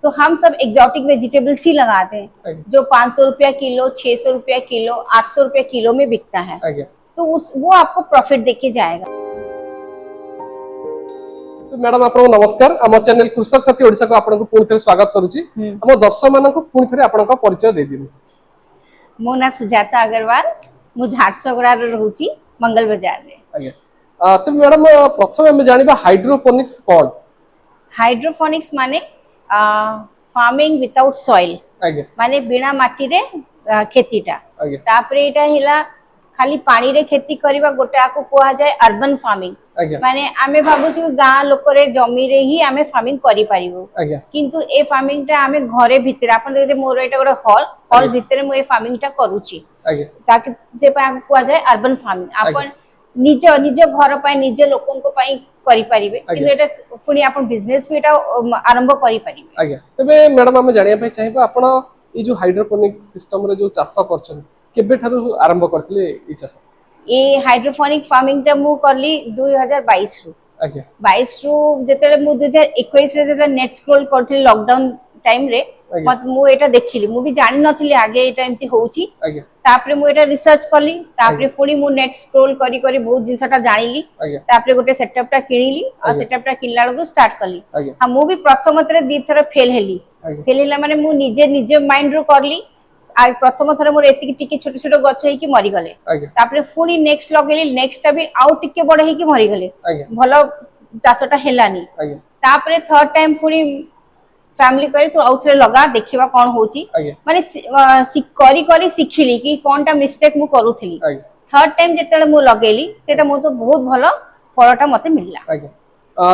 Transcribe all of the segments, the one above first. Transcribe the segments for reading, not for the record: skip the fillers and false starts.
तो हम सब एग्जॉटिक वेजिटेबल्स ही लगाते हैं जो 500 रुपया किलो, 600 रुपया किलो, 800 रुपया किलो में बिकता है। तो वो आपको प्रॉफिट देके जाएगा। तो मैडम आपको नमस्कार। आम चैनल कृषक साथी ओडिशा को आपको पुणी थे स्वागत करुच्ची। आम दर्शक मान पुणी थे आपन परिचय दे दिनु। मो ना सुजाता अग्रवाल, मु झारसुगुड़ा रे रहूची मंगल बाजार रे। आज्ञा तो मैडम प्रथम हम जानिबा हाइड्रोपोनिक्स कोन? हाइड्रोपोनिक्स माने फार्मिंग विदाउट सॉइल, माने बिना माटी रे खेतीटा। तापरे एटा हिला खाली पानी रे खेती करबा गोटे आको कोआ जाय अर्बन फार्मिंग। माने आमे भाबुछु गां लोक रे जमी रे ही आमे फार्मिंग करि पारिबो, किंतु ए फार्मिंग टा आमे घरे भितर आपन देखे मोर एटा गोटे हॉल भितर मु ए फार्मिंग टा करूची ताकि से पा कोआ जाय अर्बन फार्मिंग। आपन निज निज घर पाए निज लोकन को पाई करि पारिबे, किंतु एटा पुनी आपन बिजनेस भी एटा आरंभ करि पारिबे। आज्ञा तबे मैडम हम जानिया पे चाहिबो आपन ई जो हाइड्रोपोनिक सिस्टम रे जो चाष करछन केबे थारु आरंभ करथिले ई चाष? ए हाइड्रोपोनिक फार्मिंग टा मु करली 2022 रु। आज्ञा 22 रु जेतेले मु 2021 रे जेतेले नेट स्क्रॉल करथिली लॉकडाउन टाइम रे मत मु एटा देखिली, मु भी जानि नथिली आगे एटा एमती होउची। तापरे मु एटा रिसर्च करली, तापरे पुनी मु नेट स्क्रॉल करी करी बहुत जिंसटा जानिली। तापरे गोटे सेटअप टा किनिली आ सेटअप टा किनला लगु स्टार्ट करली। हां मु भी प्रथमतरे दी थरा फेल हेली। फेल हेला माने मु निजे माइंड रो करली। आ प्रथम थरे मोर एतिकी टिके छोट छोट गछ हे कि मरि गले। तापरे पुनी नेक्स्ट लगेली, नेक्स्ट टा भी आउ टिके बड हे कि मरि गले, भलो चासटा हेलानी। तापरे थर्ड टाइम पुनी फैमिली करे तो आउथरे लगा देखिबा कोन होची, माने करी करी सिखिली कि कोनटा मिस्टेक मु करूथिली। थर्ड टाइम जेतेले मु लगेली सेटा मो तो बहुत भलो फलटा मते मिलला।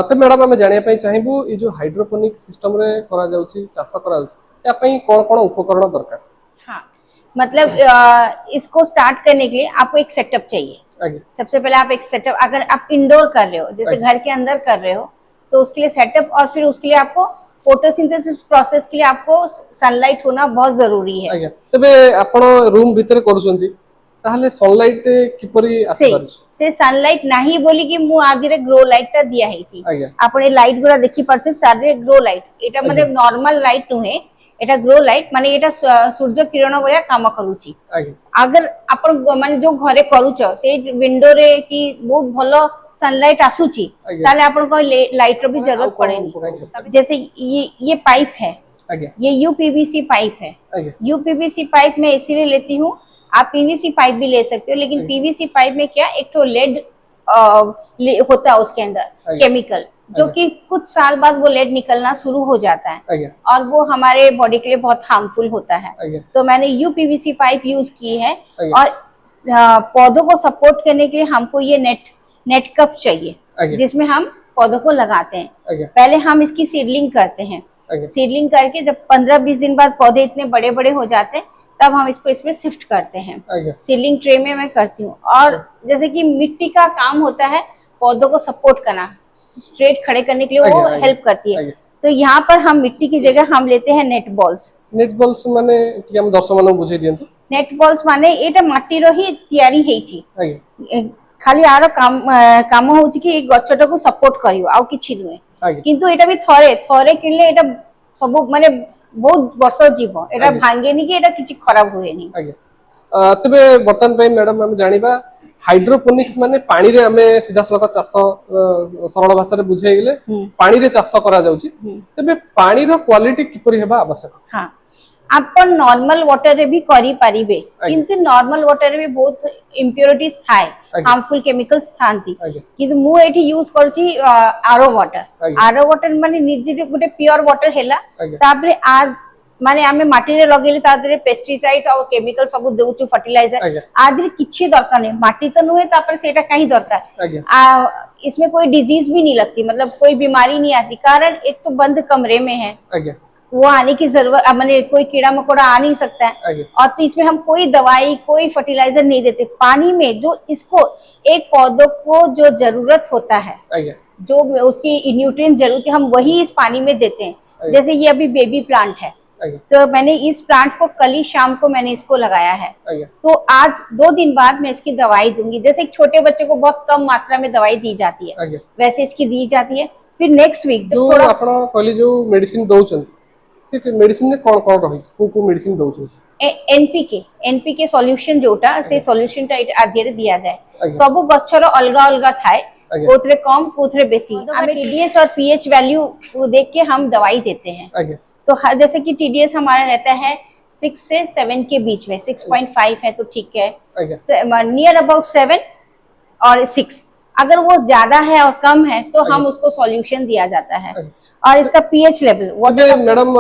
तो मैडम हम जानिया पे चाहिबो ई जो हाइड्रोपोनिक सिस्टम रे करा जाउची चाष करा जाउची या पई कोन कोन उपकरण दरकार? हाँ, मतलब इसको स्टार्ट करने के लिए आपको एक सेटअप चाहिए। सबसे पहले आप एक सेटअप, अगर आप इंडोर कर रहे हो जैसे घर के अंदर कर रहे हो तो उसके लिए सेटअप, और फिर उसके लिए आपको फोटोसिंथेसिस प्रोसेस के लिए आपको सनलाइट होना बहुत जरूरी है। तबे आपण रूम भीतर करूछंती ताहले सनलाइट किपरि आसी से सनलाइट नाही बोली कि मु आदिरे ग्रो लाइट टा दिया हेची। आपण ए लाइट गुरा देखि परछन सारे ग्रो लाइट, एटा मतलब नॉर्मल लाइट नुहे, एटा ग्रो लाइट माने एटा सूर्य किरण भलिया काम करूची। अगर आपण माने जो घरे करूछ से विंडो रे कि बहुत भलो सनलाइट आसुची ताले आपण को लाइट रो भी जरूरत पड़ेनी। जैसे ये पाइप है, ये यूपीवीसी पाइप है। यूपीवीसी पाइप मैं इसीलिए लेती हूँ, आप पीवीसी पाइप भी ले सकते हो, लेकिन पीवीसी पाइप में क्या एक तो लेड होता है उसके अंदर केमिकल, जो कि कुछ साल बाद वो लेड निकलना शुरू हो जाता है और वो हमारे बॉडी के लिए बहुत हार्मफुल होता है। तो मैंने यूपीवीसी पाइप यूज की है। और पौधों को सपोर्ट करने के लिए हमको ये नेट कप चाहिए जिसमें हम पौधों को लगाते हैं। पहले हम इसकी सीडलिंग करते हैं। सीडलिंग करके जब 15-20 दिन बाद पौधे इतने बड़े बड़े हो जाते हैं तब हम इसको इसमें शिफ्ट करते हैं। सीडलिंग ट्रे में मैं करती हूँ। और जैसे कि मिट्टी का काम होता है पौधों को सपोर्ट करना, स्ट्रेट खड़े करने के लिए वो हेल्प करती है। तो यहाँ पर हम मिट्टी की जगह हम लेते हैं नेट बॉल्स। नेट बॉल्स माने कि हम दर्शक मानक बुझाई दियंतु। नेट बॉल्स माने एटा माटी रो ही तयारी हेची, खाली आरो काम होची कि गछटा को सपोर्ट करियो आ किछि नुहे। किंतु एटा भी थरे किनले एटा सब माने बहुत वर्ष जीव, एटा भांगेनी कि एटा किछि खराब होएनी। तबे बर्तन पे मैडम हम जानिबा हाइड्रोपोनिक्स माने पानी रे हमें सीधा सलक चाष सरल भाषा रे बुझाई गेले पानी रे चाष करा जाउची। तबे पानी रो क्वालिटी किपरि हेबा आवश्यक? हां, आपण नॉर्मल वाटर रे भी करी पारिबे, किंतु नॉर्मल वाटर रे भी बहुत इम्प्योरिटीज थाए, हार्मफुल केमिकल्स थांती। किंतु मु एठी यूज करची आरो वाटर। आरो वाटर माने निजे गुटे प्योर वाटर हेला। तापरे आज माने आमे माटी रे लगेले तादरे पेस्टिसाइड्स और केमिकल सब देउचु, फर्टिलाइजर आदि किछि दरकार नै। माटी तो नुहे तापर सेटा काई दरकार, इसमें कोई डिजीज भी नहीं लगती, मतलब कोई बीमारी नहीं आती, कारण एक तो बंद कमरे में है, वो आने की जरूरत माने कोई कीड़ा मकोड़ा आ नहीं सकता है। और तो इसमें हम कोई दवाई कोई फर्टिलाइजर नहीं देते। पानी में जो इसको एक पौधों को जो जरूरत होता है, जो उसकी न्यूट्रिएंट जरूरत है, हम वही इस पानी में देते हैं। जैसे ये अभी बेबी प्लांट है, तो मैंने इस प्लांट को कल ही शाम को मैंने इसको लगाया है। तो आज 2 दिन बाद मैं इसकी दवाई दूंगी। जैसे एक छोटे बच्चे को बहुत कम मात्रा में दवाई दी जाती है, वैसे इसकी दी जाती है। फिर नेक्स्ट वीक जो आपन कहली जो मेडिसिन दउछन से मेडिसिन ने कोन कोन रही को मेडिसिन दउछु एनपीके सॉल्यूशन जोटा से सॉल्यूशन टा आधीरे दिया जाए सब गछर अलगा अलगा थाए कोथरे कम कोथरे बेसी हमें टीडीएस और पीएच वैल्यू देख के हम दवाई देते हैं। तो जैसे कि टीडीएस हमारा रहता है 6 से 7 के बीच में, 6.5 है तो ठीक है, नियर अबाउट 7 और 6। अगर वो ज्यादा है और कम है तो हम उसको सॉल्यूशन दिया जाता है। और इसका पीएच लेवल मैडम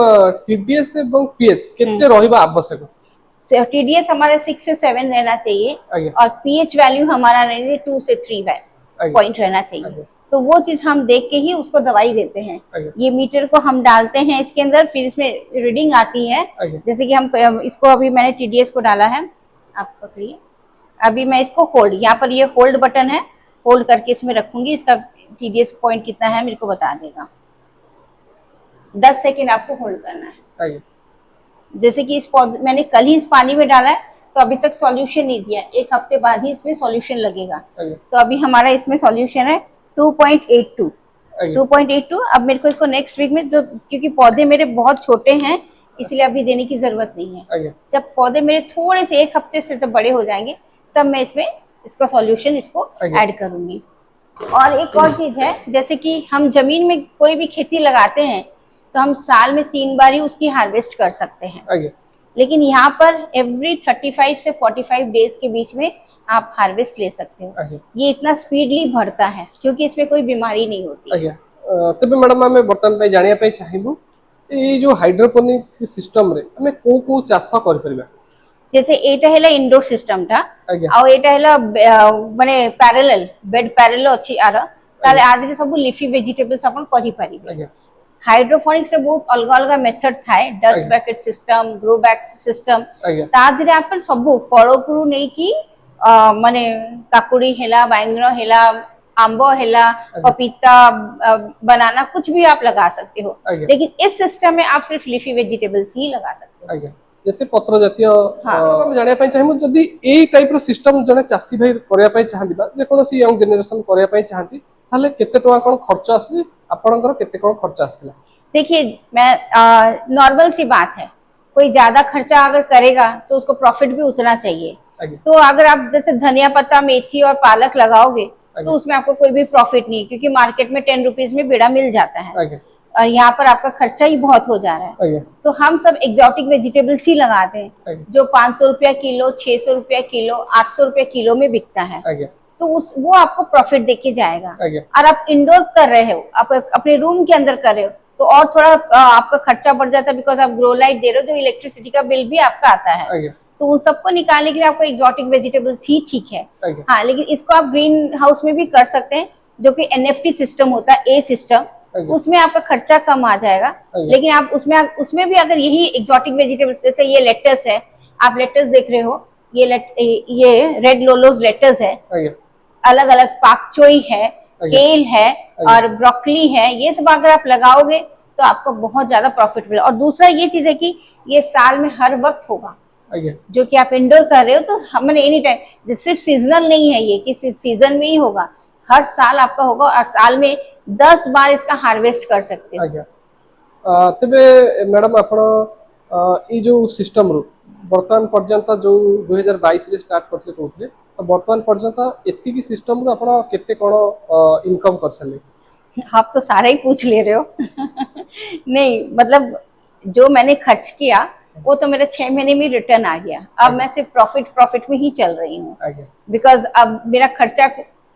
टीडीएस एवं पीएच कितने रहिबा आवश्यक? टीडीएस हमारे 6 से 7 रहना चाहिए और पीएच वैल्यू हमारा रहने 2 से 3 पॉइंट रहना चाहिए। तो वो चीज हम देख के ही उसको दवाई देते हैं। ये मीटर को हम डालते हैं इसके अंदर, फिर इसमें रीडिंग आती है। जैसे कि हम इसको अभी मैंने टीडीएस को डाला है, आप पकड़िए। अभी मैं इसको होल्ड, यहाँ पर ये होल्ड बटन है, होल्ड करके इसमें रखूंगी। इसका टीडीएस पॉइंट कितना है मेरे को बता देगा। 10 सेकेंड आपको होल्ड करना है। जैसे कि मैंने कल ही इस पानी में डाला है तो अभी तक सॉल्यूशन नहीं दिया, 1 हफ्ते बाद ही इसमें सॉल्यूशन लगेगा। तो अभी हमारा इसमें सॉल्यूशन है 2.82। अब मेरे को इसको नेक्स्ट वीक में, तो क्योंकि पौधे मेरे बहुत छोटे हैं इसलिए अभी देने की जरूरत नहीं है। जब पौधे मेरे थोड़े से 1 हफ्ते से जब बड़े हो जाएंगे तब मैं इसमें इसका सॉल्यूशन इसको ऐड करूंगी। और एक और चीज है, जैसे कि हम जमीन में कोई भी खेती लगाते हैं तो हम साल में 3 बार ही उसकी हार्वेस्ट कर सकते हैं। लेकिन यहाँ पर एवरी 35 से 45 डेज के बीच में आप हार्वेस्ट ले सकते हो। ये इतना स्पीडली बढ़ता है क्योंकि इसमें कोई बीमारी नहीं होती। तबे मैडम हमें बर्तन पे जानिया पे चाहिबू ए जो हाइड्रोपोनिक सिस्टम रे हमें को चाष कर परबा? जैसे एटा हेला इंडोर सिस्टम टा आ एटा हेला माने पैरेलल बेड पैरेलल अछि आर ताले आदि सब लीफी वेजिटेबल्स अपन करि परिबे। हाइड्रोपोनिक्स रे बहुत अलग अलग मेथड थाए, Dutch bucket system, grow bag system. तादिरे अपन सब फल को नै की माने काकुड़ी हेला, बैंगन हेला, आंबो हेला, पपीता, बनाना, कुछ भी आप लगा सकते हो। लेकिन इस सिस्टम में आप सिर्फ लीफी वेजिटेबल्स ही लगा सकते हो। जते पत्र जातीय हम जानिया पय चाहिमु जदी एई टाइप रो सिस्टम जने चासी भाई करिया पय चाहंदिबा जे कोनोसी यंग जनरेशन करिया पय चाहंती ताले केते टका कोन खर्च आसी आपनकर केते कोन खर्च आस्तला? देखिए मैं नॉर्मल सी बात है, कोई ज्यादा खर्चा अगर करेगा तो उसको प्रॉफिट भी उतना चाहिए। तो अगर आप जैसे धनिया पत्ता, मेथी और पालक लगाओगे तो उसमें आपको कोई भी प्रॉफिट नहीं, क्योंकि मार्केट में 10 रुपीज में बेड़ा मिल जाता है और यहाँ पर आपका खर्चा ही बहुत हो जा रहा है। तो हम सब एक्सोटिक वेजिटेबल्स ही लगाते हैं जो 500 रुपया किलो, 600 रुपया किलो, 800 रुपया किलो में बिकता है। तो वो आपको प्रॉफिट देके जाएगा। और आप इंडोर कर रहे हो, आप अपने रूम के अंदर कर रहे हो तो और थोड़ा आपका खर्चा बढ़ जाता है, बिकॉज आप ग्रो लाइट दे रहे हो जो इलेक्ट्रिसिटी का बिल भी आपका आता है। तो उन सबको निकालने के लिए आपको एक्सोटिक वेजिटेबल्स ही ठीक है। हाँ, लेकिन इसको आप ग्रीन हाउस में भी कर सकते हैं जो कि एनएफटी सिस्टम होता है, ए सिस्टम, उसमें आपका खर्चा कम आ जाएगा। लेकिन आप उसमें भी अगर यही एक्सोटिक वेजिटेबल्स, जैसे ये लेटस है, आप लेटस देख रहे हो, ये रेड लोलोस लेटस है, अलग अलग पाक चोई है, केल है और ब्रोकली है, ये सब अगर आप लगाओगे तो आपको बहुत ज्यादा प्रॉफिट मिलेगा। और दूसरा ये चीज है कि ये साल में हर वक्त होगा, जो कि आप इंडोर कर रहे हो तो हमने एनी टाइम, सिर्फ सीजनल नहीं है ये कि सीजन में ही होगा, हर साल आपका होगा और साल में 10 बार इसका हार्वेस्ट कर सकते हो। तबे मैडम आपण ई जो सिस्टम रो वर्तमान पर्यंत जो 2022 रे स्टार्ट करते कहउथले तो वर्तमान पर्यंत एति की सिस्टम रो आपण केते कोन इनकम कर सले? आप तो सारा ही पूछ ले रहे हो। नहीं, मतलब जो मैंने खर्च किया वो तो मेरा 6 महीने में रिटर्न आ गया। अब मैं सिर्फ प्रॉफिट में ही चल रही हूँ, बिकॉज अब मेरा खर्चा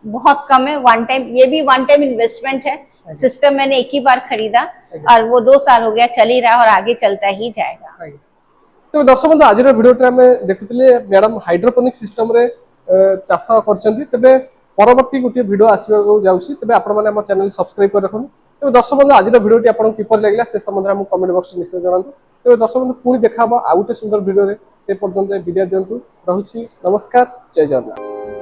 बहुत कम है। ये भी वन टाइम इन्वेस्टमेंट है। सिस्टम मैंने एक ही बार खरीदा और वो 2 साल हो गया, चल ही रहा और आगे चलता ही जाएगा। तो दर्शक बंधु, आज वीडियो में देखुले मैडम हाइड्रोपोनिक सिस्टम रे चाष करछंती। तबे परवर्ती गोटे वीडियो आसबा जाउछि, तबे आपण माने हमर चैनल सब्सक्राइब कर रखनु। तो दर्शक बंधु, आज वीडियोटी आपन किपर लागला से संबंध हम कमेंट बॉक्स में निश्चय जणांतु। तो दर्शक बंधु, पुणी देखा आउटे सुंदर वीडियो रे, से पर्यंत विदाय दियंतु। रहुछि, नमस्कार, जय जगन्नाथ।